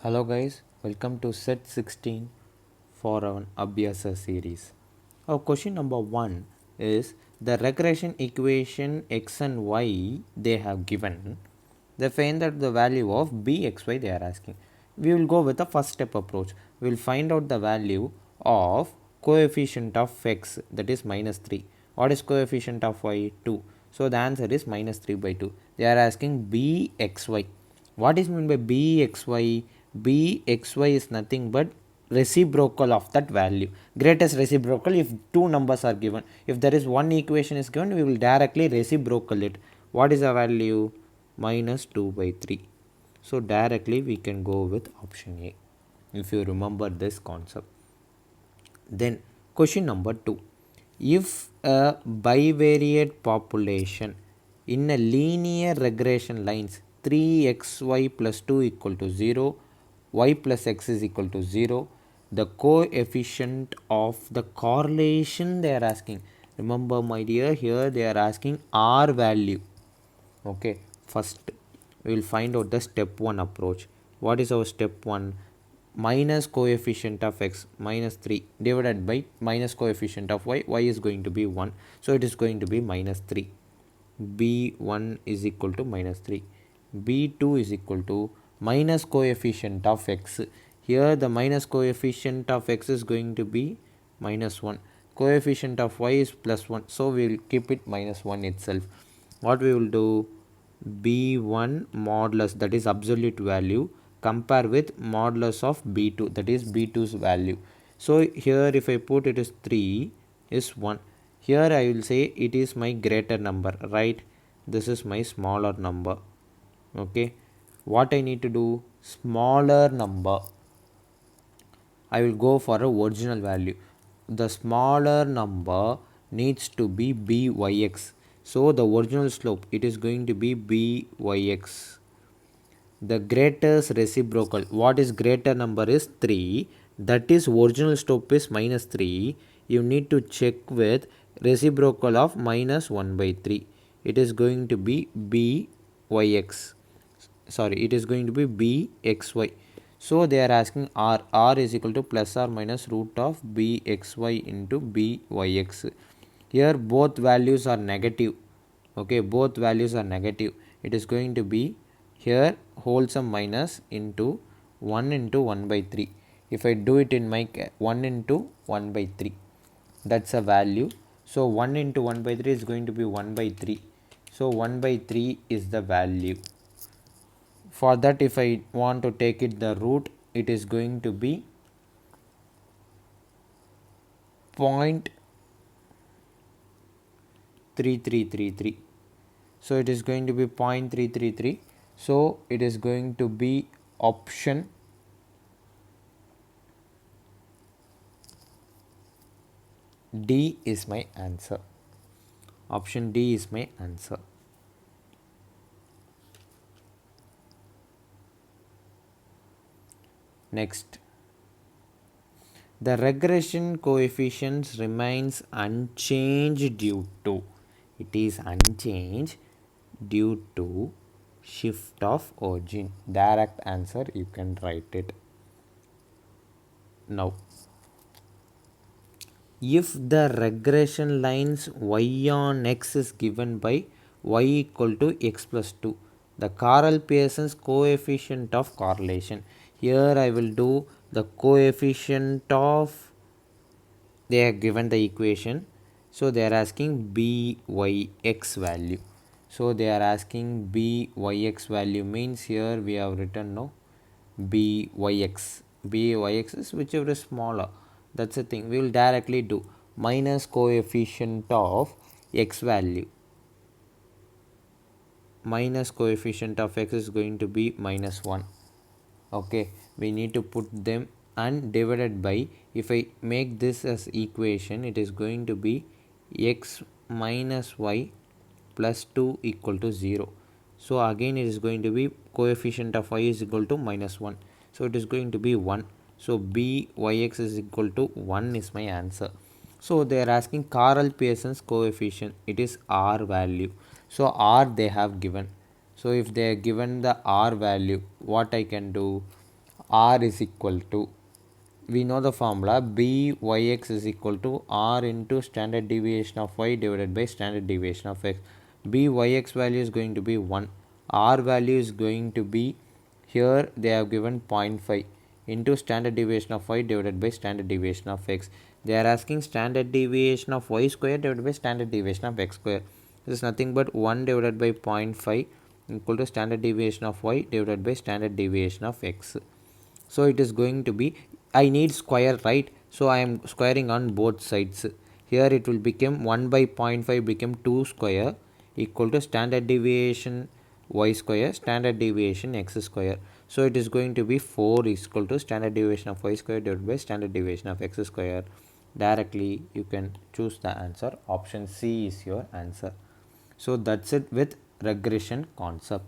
Hello guys, welcome to set 16 for our Abhyasa series. Our question number 1 is the regression equation x and y they have given. They find that the value of bxy they are asking. We will go with the first step approach. We will find out the value of coefficient of x, that is minus 3. What is coefficient of y? 2. So the answer is minus 3 by 2. They are asking bxy. What is meant by bxy? Bxy is nothing but reciprocal of that value. Greatest reciprocal if two numbers are given. If there is one equation is given, we will directly reciprocal it. What is the value? Minus 2 by 3. So directly we can go with option A if you remember this concept. Then question number 2. If a bivariate population in a linear regression lines 3xy plus 2 equal to 0, y plus x is equal to 0, the coefficient of the correlation they are asking. Remember my dear, here they are asking R value. Okay, first we will find out the step 1 approach. What is our step 1? Minus coefficient of x minus 3 divided by minus coefficient of y is going to be 1, so it is going to be minus 3. b1 is equal to minus 3, b2 is equal to minus coefficient of x. Here the minus coefficient of x is going to be minus 1, coefficient of y is plus 1, so we will keep it minus 1 itself. What we will do? b1 modulus, that is absolute value, compare with modulus of b2, that is b2's value. So here if I put it is 3 is 1, here I will say it is my greater number, right? This is my smaller number. Okay, what I need to do? Smaller number, I will go for a original value. The smaller number needs to be byx. So the original slope, it is going to be byx. The greatest reciprocal, what is greater number is 3. That is original slope is minus 3. You need to check with reciprocal of minus 1 by 3. It is going to be byx. Sorry, it is going to be bxy. So they are asking r is equal to plus or minus root of bxy into byx. Here both values are negative. Okay, both values are negative. It is going to be here wholesome minus into 1 into 1 by 3. If I do it in my 1 into 1 by 3, that's a value. So 1 into 1 by 3 is going to be 1 by 3. So 1 by 3 is the value. For that, if I want to take it the root, it is going to be 0.3333. So it is going to be 0.333. So it is going to be option D is my answer. Option D is my answer. Next, the regression coefficients remains unchanged due to, it is unchanged due to shift of origin. Direct answer, you can write it. Now, if the regression lines y on x is given by y equal to x plus 2, the Carl Pearson's coefficient of correlation. Here I will do the coefficient of, they are given the equation, so they are asking byx value. So they are asking byx value means here we have written no byx. Byx is whichever is smaller. That's the thing. We will directly do minus coefficient of x value. Minus coefficient of x is going to be minus 1. Okay, we need to put them and divided by, if I make this as equation, it is going to be x minus y plus 2 equal to 0. So again it is going to be coefficient of y is equal to minus 1. So it is going to be 1. So byx is equal to 1 is my answer. So they are asking Carl Pearson's coefficient. It is r value. So r they have given. So if they are given the r value, what I can do? r is equal to, we know the formula, byx is equal to r into standard deviation of y divided by standard deviation of x. Byx value is going to be 1, r value is going to be, here they have given 0.5 into standard deviation of y divided by standard deviation of x. They are asking standard deviation of y square divided by standard deviation of x square. This is nothing but 1 divided by 0.5 equal to standard deviation of y divided by standard deviation of x. So it is going to be, I need square, right? So I am squaring on both sides. Here it will become 1 by 0.5 become 2 square equal to standard deviation y square, standard deviation x square. So it is going to be 4 is equal to standard deviation of y square divided by standard deviation of x square. Directly you can choose the answer. Option C is your answer. So that's it with regression concept.